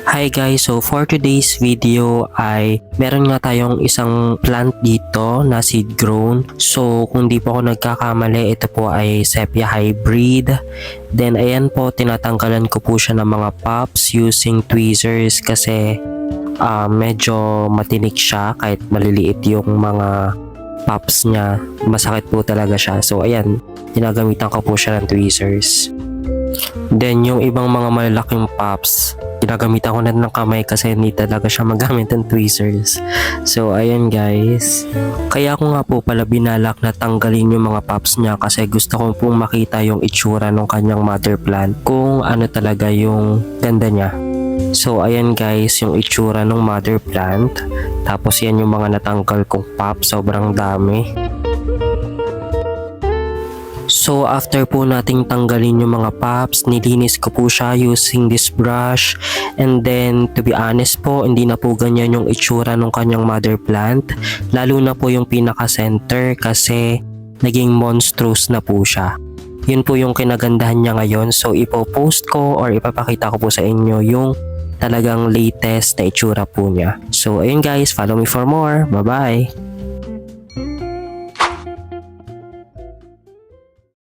Hi guys, so for today's video ay meron nga tayong isang plant dito na seed grown. So kung di po ako nagkakamali, ito po ay sepia hybrid. Then ayan po, tinatanggalan ko po siya ng mga pops using tweezers kasi medyo matinik siya kahit maliliit yung mga pops niya. Masakit po talaga siya. So ayan, ginagamitan ko po siya ng tweezers. Then yung ibang mga malalaking pops, ginagamitan ko na ng kamay kasi hindi talaga siya magamit ng tweezers. So ayan guys, kaya ko nga po pala binalak na tanggalin yung mga pops niya kasi gusto ko pong makita yung itsura ng kanyang mother plant, kung ano talaga yung ganda niya. So ayan guys, yung itsura ng mother plant. Tapos yan yung mga natanggal kong pops, sobrang dami. So after po nating tanggalin yung mga pops, nilinis ko po siya using this brush. And then to be honest po, hindi na po ganyan yung itsura ng kanyang mother plant. Lalo na po yung pinaka-center kasi naging monstrous na po siya. Yun po yung kinagandahan niya ngayon. So ipopost ko or ipapakita ko po sa inyo yung talagang latest na itsura po niya. So ayun guys, follow me for more. Bye bye!